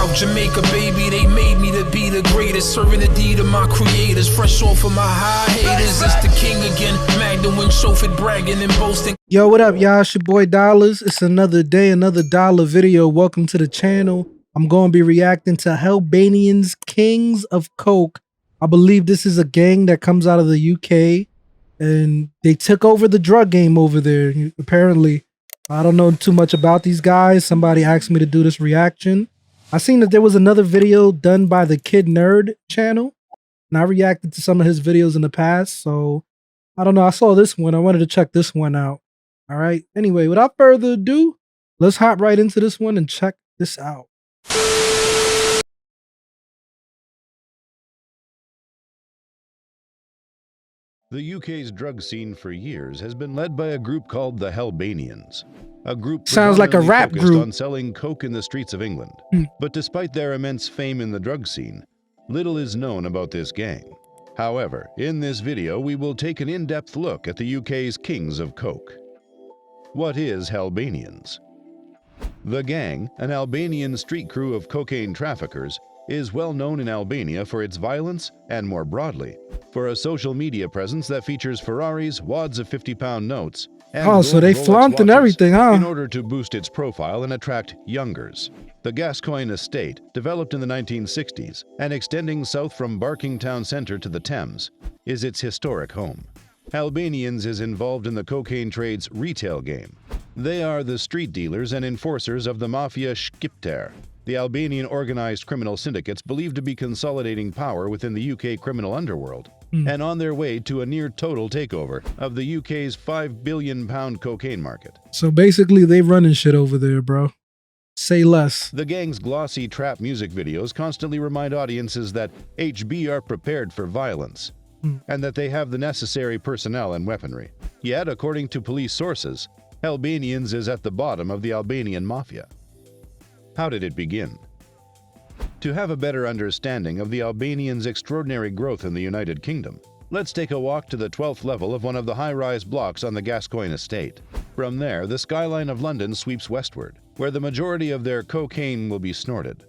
South Jamaica, baby, they made me to be the greatest. Serving the deed of my creators, fresh off of my high haters. It's the king again, Magdalene, chauffeured, bragging and boasting. Yo, what up, y'all? It's your boy Dollars. It's another day, another dollar video. Welcome to the channel. I'm going to be reacting to Hellbanianz Kings of Coke. I believe this is a gang that comes out of the UK, and they took over the drug game over there. Apparently, I don't know too much about these guys. Somebody asked me to do this reaction. I seen that there was another video done by the Kid Nerd channel, and I reacted to some of his videos in the past. So I don't know. I saw this one. I wanted to check this one out. All right. Anyway, without further ado, let's hop right into this one and check this out. The UK's drug scene for years has been led by a group called the Hellbanianz, a group sounds like a rap group on selling coke in the streets of England. But despite their immense fame in the drug scene, little is known about this gang. However, in this video, we will take an in-depth look at the UK's kings of coke. What is Hellbanianz? The gang, an Albanian street crew of cocaine traffickers, is well known in Albania for its violence and, more broadly, for a social media presence that features Ferraris, wads of 50-pound notes, and so they flaunting everything, huh? In order to boost its profile and attract youngers. The Gascoigne estate, developed in the 1960s and extending south from Barking Town Centre to the Thames, is its historic home. Hellbanianz is involved in the cocaine trade's retail game. They are the street dealers and enforcers of the Mafia Shqiptar, the Albanian organized criminal syndicates believed to be consolidating power within the UK criminal underworld, and on their way to a near-total takeover of the UK's £5 billion cocaine market. So basically, they running shit over there, bro. Say less. The gang's glossy trap music videos constantly remind audiences that HB are prepared for violence, and that they have the necessary personnel and weaponry. Yet, according to police sources, Hellbanianz is at the bottom of the Albanian mafia. How did it begin? To have a better understanding of the Albanians' extraordinary growth in the United Kingdom, let's take a walk to the 12th level of one of the high-rise blocks on the Gascoigne estate. From there, the skyline of London sweeps westward, where the majority of their cocaine will be snorted.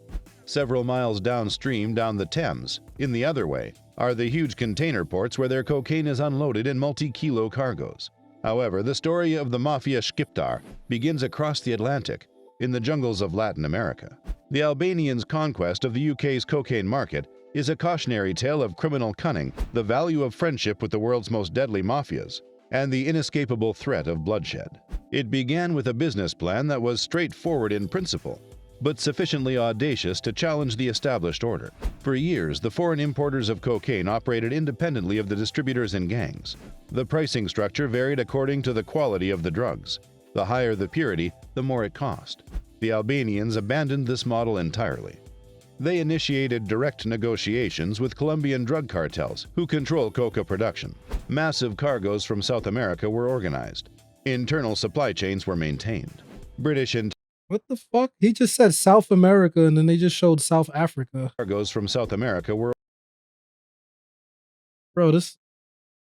Several miles downstream down the Thames, in the other way, are the huge container ports where their cocaine is unloaded in multi-kilo cargoes. However, the story of the Mafia Shqiptar begins across the Atlantic, in the jungles of Latin America. The Albanians' conquest of the UK's cocaine market is a cautionary tale of criminal cunning, the value of friendship with the world's most deadly mafias, and the inescapable threat of bloodshed. It began with a business plan that was straightforward in principle, but sufficiently audacious to challenge the established order. For years, the foreign importers of cocaine operated independently of the distributors and gangs. The pricing structure varied according to the quality of the drugs. The higher the purity, the more it cost. The Albanians abandoned this model entirely. They initiated direct negotiations with Colombian drug cartels, who control coca production. Massive cargoes from South America were organized. Internal supply chains were maintained. British and What the fuck? He just said South America, and then they just showed South Africa. Cargoes from South America were... Bro, this...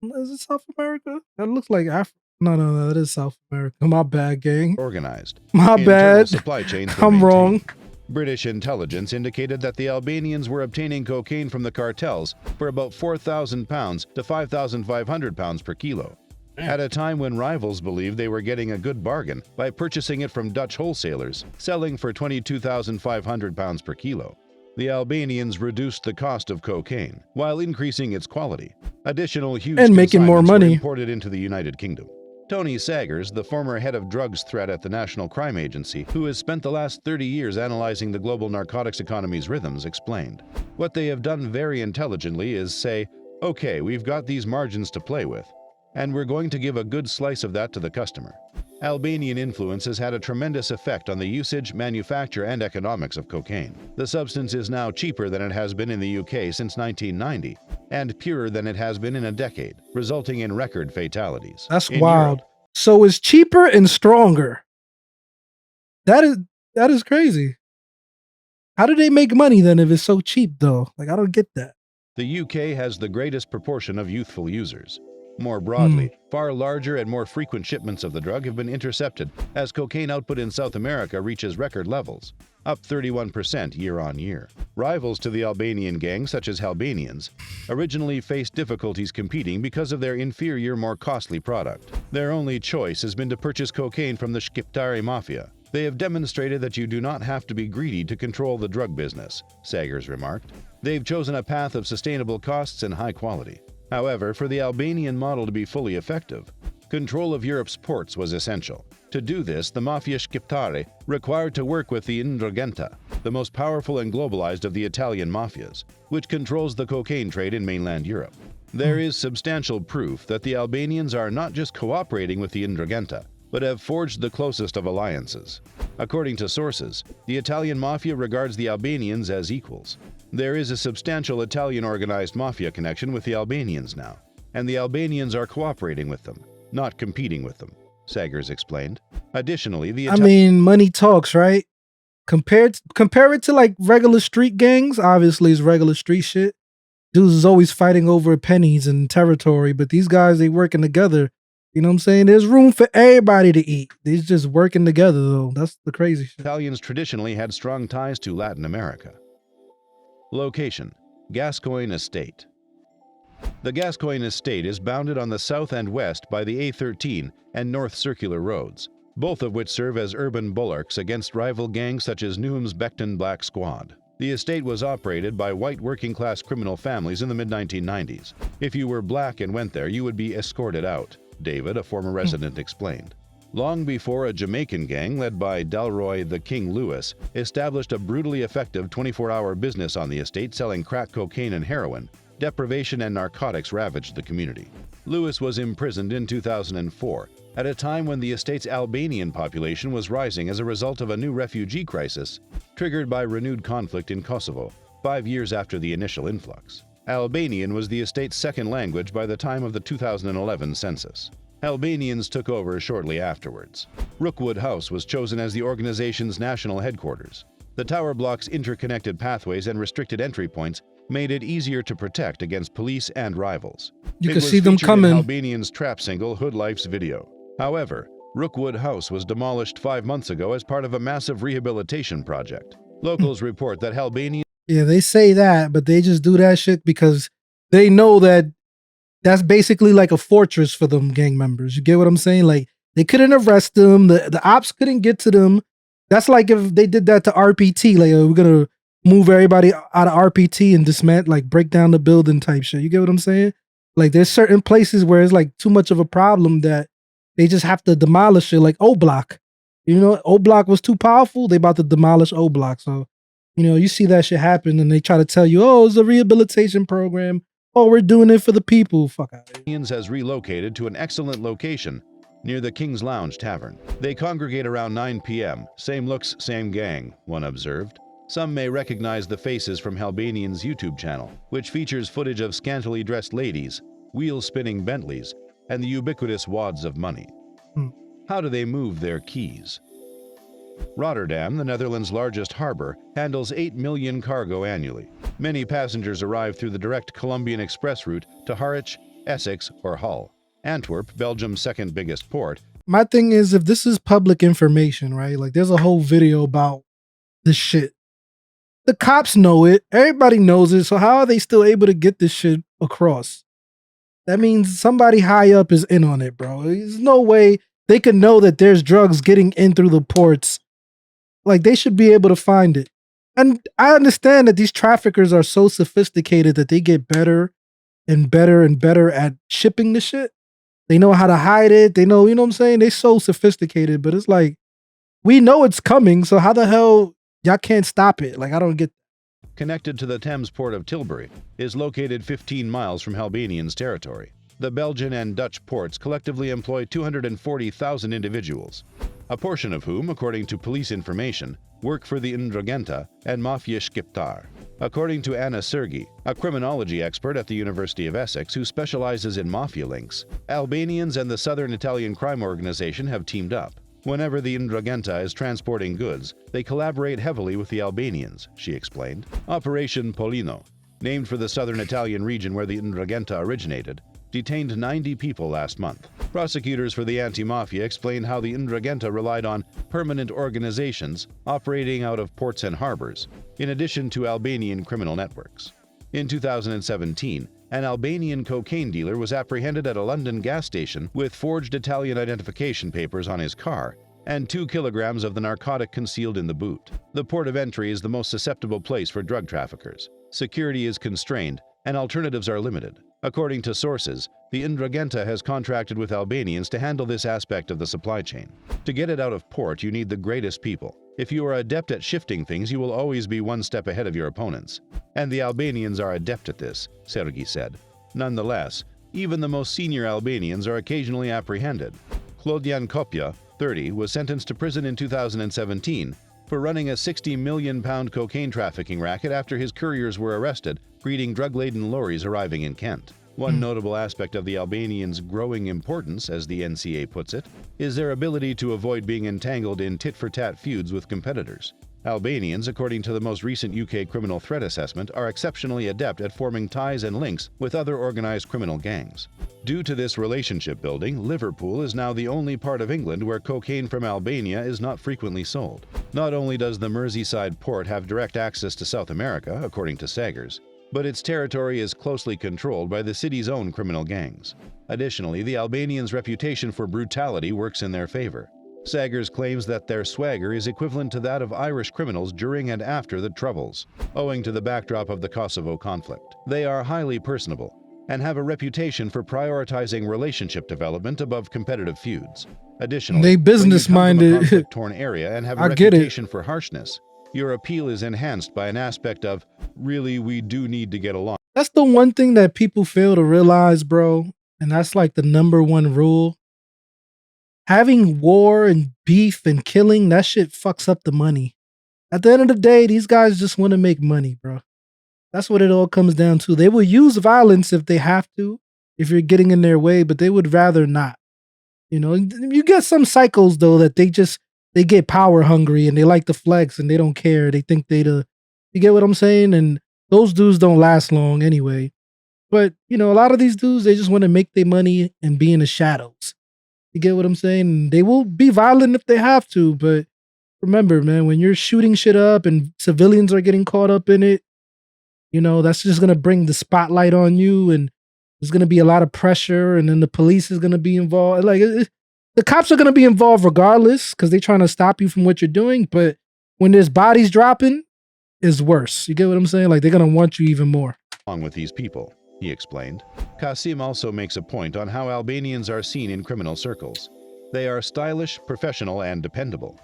Is it South America? That looks like Africa. No, that is South America. My bad, gang. Organized. My bad. Supply chains I'm wrong. British intelligence indicated that the Albanians were obtaining cocaine from the cartels for about £4,000 to £5,500 per kilo, at a time when rivals believed they were getting a good bargain by purchasing it from Dutch wholesalers, selling for £22,500 per kilo. The Albanians reduced the cost of cocaine while increasing its quality. Additional huge and making more money were imported into the United Kingdom. Tony Saggers, the former head of drugs threat at the National Crime Agency, who has spent the last 30 years analyzing the global narcotics economy's rhythms, explained, "What they have done very intelligently is say, okay, we've got these margins to play with, and we're going to give a good slice of that to the customer." Albanian influence has had a tremendous effect on the usage, manufacture, and economics of cocaine. The substance is now cheaper than it has been in the UK since 1990, and purer than it has been in a decade, resulting in record fatalities. That's wild. So it's cheaper and stronger. That is crazy. How do they make money then if it's so cheap though? Like, I don't get that. The UK has the greatest proportion of youthful users. More broadly, far larger and more frequent shipments of the drug have been intercepted as cocaine output in South America reaches record levels, up 31% year-on-year. Rivals to the Albanian gang, such as Hellbanianz, originally faced difficulties competing because of their inferior, more costly product. Their only choice has been to purchase cocaine from the Shqiptare Mafia. They have demonstrated that you do not have to be greedy to control the drug business, Sagers remarked. They've chosen a path of sustainable costs and high quality. However, for the Albanian model to be fully effective, control of Europe's ports was essential. To do this, the Mafia Shqiptare required to work with the Ndrangheta, the most powerful and globalized of the Italian mafias, which controls the cocaine trade in mainland Europe. There is substantial proof that the Albanians are not just cooperating with the Ndrangheta, but have forged the closest of alliances. According to sources, the Italian mafia regards the Albanians as equals. There is a substantial Italian organized mafia connection with the Albanians now, and the Albanians are cooperating with them, not competing with them, Sagers explained. Additionally, money talks, right? Compare it to like regular street gangs. Obviously, it's regular street shit. Dudes is always fighting over pennies and territory, but these guys, they working together. You know what I'm saying? There's room for everybody to eat. They're just working together, though. That's the crazy shit. Italians traditionally had strong ties to Latin America. Location: Gascoigne Estate. The Gascoigne Estate is bounded on the south and west by the A13 and North Circular roads, both of which serve as urban bulwarks against rival gangs such as Newham's Beckton Black Squad. The estate was operated by white working-class criminal families in the mid-1990s. If you were black and went there, you would be escorted out, David, a former resident, explained. Long before a Jamaican gang led by Delroy the King Lewis established a brutally effective 24-hour business on the estate selling crack cocaine and heroin, deprivation and narcotics ravaged the community. Lewis was imprisoned in 2004, at a time when the estate's Albanian population was rising as a result of a new refugee crisis triggered by renewed conflict in Kosovo, 5 years after the initial influx. Albanian was the estate's second language by the time of the 2011 census. Hellbanianz took over shortly afterwards. Rookwood House was chosen as the organization's national headquarters. The tower block's interconnected pathways and restricted entry points made it easier to protect against police and rivals. You can see them coming. In Hellbanianz's trap single Hood Life's video. However, Rookwood House was demolished 5 months ago as part of a massive rehabilitation project. Locals report that Hellbanianz... Yeah, they say that, but they just do that shit because they know that that's basically like a fortress for them gang members. You get what I'm saying? Like, they couldn't arrest them. The ops couldn't get to them. That's like if they did that to RPT. Like, we're going to move everybody out of RPT and dismantle, like break down the building type shit. You get what I'm saying? Like, there's certain places where it's like too much of a problem that they just have to demolish it, like O Block. You know, O Block was too powerful. They about to demolish O Block. So, you know, you see that shit happen and they try to tell you, oh, it's a rehabilitation program. Oh, we're doing it for the people. Fuck out of here. Has relocated to an excellent location near the King's Lounge Tavern. They congregate around 9 p.m. Same looks, same gang, one observed. Some may recognize the faces from Hellbanianz's YouTube channel, which features footage of scantily dressed ladies, wheel-spinning Bentleys, and the ubiquitous wads of money. How do they move their keys? Rotterdam, the Netherlands' largest harbor, handles 8 million cargo annually. Many passengers arrive through the direct Colombian express route to Harwich, Essex, or Hull. Antwerp, Belgium's second biggest port. My thing is, if this is public information, right? Like, there's a whole video about this shit. The cops know it. Everybody knows it. So how are they still able to get this shit across? That means somebody high up is in on it, bro. There's no way they could know that there's drugs getting in through the ports. Like, they should be able to find it. And I understand that these traffickers are so sophisticated that they get better and better and better at shipping the shit. They know how to hide it. They know, you know what I'm saying? They're so sophisticated, but it's like, we know it's coming, so how the hell y'all can't stop it? Like, I don't get. Connected to the Thames port of Tilbury, is located 15 miles from Hellbanianz's territory. The Belgian and Dutch ports collectively employ 240,000 individuals, a portion of whom, according to police information, work for the Ndrangheta and Mafia Shqiptar. According to Anna Sergi, a criminology expert at the University of Essex who specializes in mafia links, Albanians and the Southern Italian crime organization have teamed up. Whenever the Ndrangheta is transporting goods, they collaborate heavily with the Albanians, she explained. Operation Polino, named for the southern Italian region where the Ndrangheta originated, detained 90 people last month. Prosecutors for the anti-mafia explained how the Ndrangheta relied on permanent organizations operating out of ports and harbors, in addition to Albanian criminal networks. In 2017, an Albanian cocaine dealer was apprehended at a London gas station with forged Italian identification papers on his car and 2 kilograms of the narcotic concealed in the boot. The port of entry is the most susceptible place for drug traffickers. Security is constrained and alternatives are limited. According to sources, the Ndrangheta has contracted with Albanians to handle this aspect of the supply chain. To get it out of port, you need the greatest people. If you are adept at shifting things, you will always be one step ahead of your opponents. And the Albanians are adept at this, Sergi said. Nonetheless, even the most senior Albanians are occasionally apprehended. Klodian Kopja, 30, was sentenced to prison in 2017 for running a £60 million cocaine trafficking racket after his couriers were arrested, greeting drug-laden lorries arriving in Kent. One notable aspect of the Albanians' growing importance, as the NCA puts it, is their ability to avoid being entangled in tit-for-tat feuds with competitors. Albanians, according to the most recent UK criminal threat assessment, are exceptionally adept at forming ties and links with other organized criminal gangs. Due to this relationship building, Liverpool is now the only part of England where cocaine from Albania is not frequently sold. Not only does the Merseyside port have direct access to South America, according to Saggers, but its territory is closely controlled by the city's own criminal gangs. Additionally, the Albanians' reputation for brutality works in their favor. Saggers claims that their swagger is equivalent to that of Irish criminals during and after the Troubles, owing to the backdrop of the Kosovo conflict. They are highly personable and have a reputation for prioritizing relationship development above competitive feuds. Additionally, they business-minded, conflict-torn area and have a reputation for harshness, your appeal is enhanced by an aspect of, really, we do need to get along. That's the one thing that people fail to realize, bro, and that's like the #1 rule. Having war and beef and killing, that shit fucks up the money. At the end of the day, these guys just want to make money, bro. That's what it all comes down to. They will use violence if they have to, if you're getting in their way, but they would rather not. You know, you get some psychos, though, that they get power hungry and they like to flex and they don't care. They think you get what I'm saying? And those dudes don't last long anyway. But, you know, a lot of these dudes, they just want to make their money and be in the shadows. You get what I'm saying? They will be violent if they have to, but remember, man, when you're shooting shit up and civilians are getting caught up in it, you know, that's just going to bring the spotlight on you, and there's going to be a lot of pressure, and then the police is going to be involved. Like, the cops are going to be involved regardless because they're trying to stop you from what you're doing, but when there's bodies dropping, it's worse. You get what I'm saying? Like, they're going to want you even more. Along with these people, he explained. Kasim also makes a point on how Albanians are seen in criminal circles. They are stylish, professional, and dependable.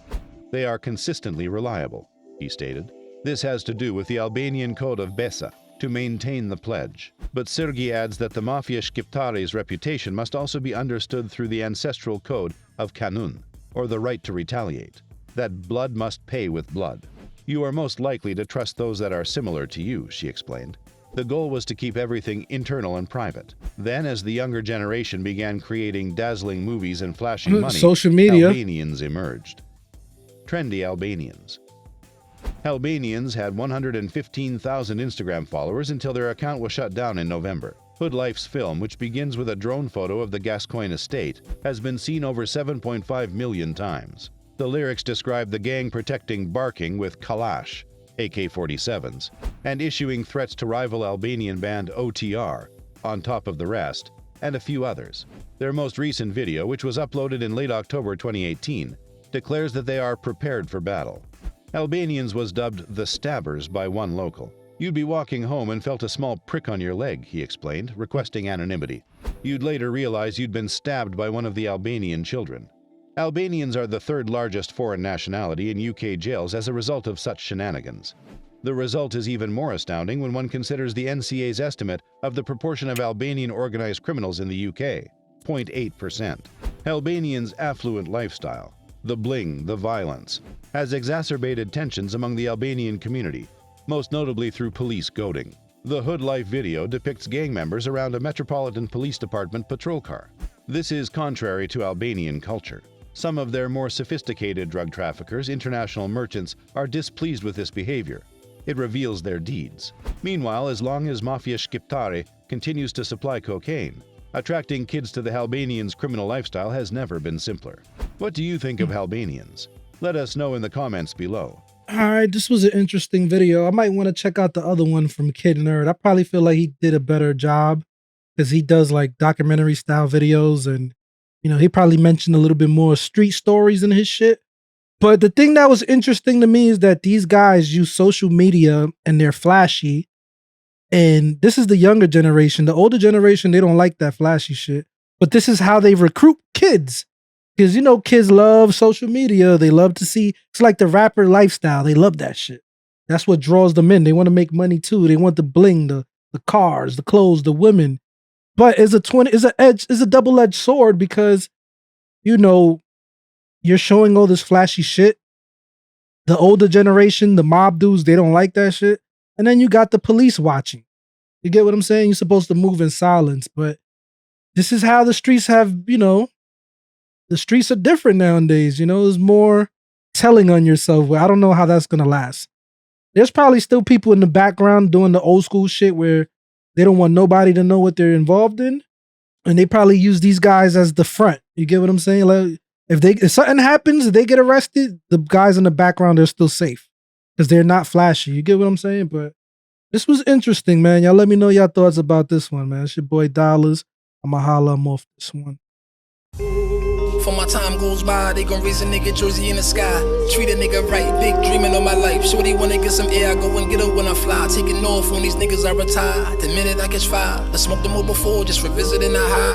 They are consistently reliable, he stated. This has to do with the Albanian code of Besa, to maintain the pledge. But Sergi adds that the Mafia Shqiptare's reputation must also be understood through the ancestral code of Kanun, or the right to retaliate, that blood must pay with blood. You are most likely to trust those that are similar to you, she explained. The goal was to keep everything internal and private. Then, as the younger generation began creating dazzling movies and flashing money, social media Albanians emerged. Trendy Albanians. Hellbanianz had 115,000 Instagram followers until their account was shut down in November. Hoodlife's film, which begins with a drone photo of the Gascoigne estate, has been seen over 7.5 million times. The lyrics describe the gang protecting Barking with Kalash, AK-47s, and issuing threats to rival Albanian band OTR, on top of the rest, and a few others. Their most recent video, which was uploaded in late October 2018, declares that they are prepared for battle. Hellbanianz was dubbed the Stabbers by one local. You'd be walking home and felt a small prick on your leg, he explained, requesting anonymity. You'd later realize you'd been stabbed by one of the Albanian children. Albanians are the third largest foreign nationality in UK jails as a result of such shenanigans. The result is even more astounding when one considers the NCA's estimate of the proportion of Albanian organized criminals in the UK, 0.8%. Hellbanianz' affluent lifestyle, the bling, the violence, has exacerbated tensions among the Albanian community, most notably through police goading. The Hood Life video depicts gang members around a Metropolitan Police Department patrol car. This is contrary to Albanian culture. Some of their more sophisticated drug traffickers, international merchants, are displeased with this behavior. It reveals their deeds. Meanwhile, as long as Mafia Shqiptare continues to supply cocaine, Attracting kids to the Hellbanianz criminal lifestyle has never been simpler. What do you think of Hellbanianz? Let us know in the comments below. All right, this was an interesting video. I might want to check out the other one from Kid Nerd. I probably feel like he did a better job because he does like documentary style videos, and he probably mentioned a little bit more street stories in his shit. But the thing that was interesting to me is that these guys use social media and they're flashy. And this is the younger generation. The older generation, they don't like that flashy shit. But this is how they recruit kids. Because, kids love social media. They love to see, it's like the rapper lifestyle. They love that shit. That's what draws them in. They want to make money too. They want the bling, the cars, the clothes, the women. But it's a double-edged sword because, you're showing all this flashy shit. The older generation, the mob dudes, they don't like that shit. And then you got the police watching. You get what I'm saying? You're supposed to move in silence, but this is how the streets have, the streets are different nowadays. There's more telling on yourself. I don't know how that's going to last. There's probably still people in the background doing the old school shit where they don't want nobody to know what they're involved in. And they probably use these guys as the front. You get what I'm saying? Like if something happens, if they get arrested, the guys in the background are still safe. Because they're not flashy. You get what I'm saying? But this was interesting, man. Y'all let me know your thoughts about this one, man. It's your boy Dollars. I'ma holla him off this one. For my time goes by, they gon' raise a nigga jersey in the sky. Treat a nigga right, big dreaming on my life. Shorty wanna get some air, I go and get her when I fly. Taking off on these niggas I retire. The minute I catch fire, I smoked them all before, just revisiting the high.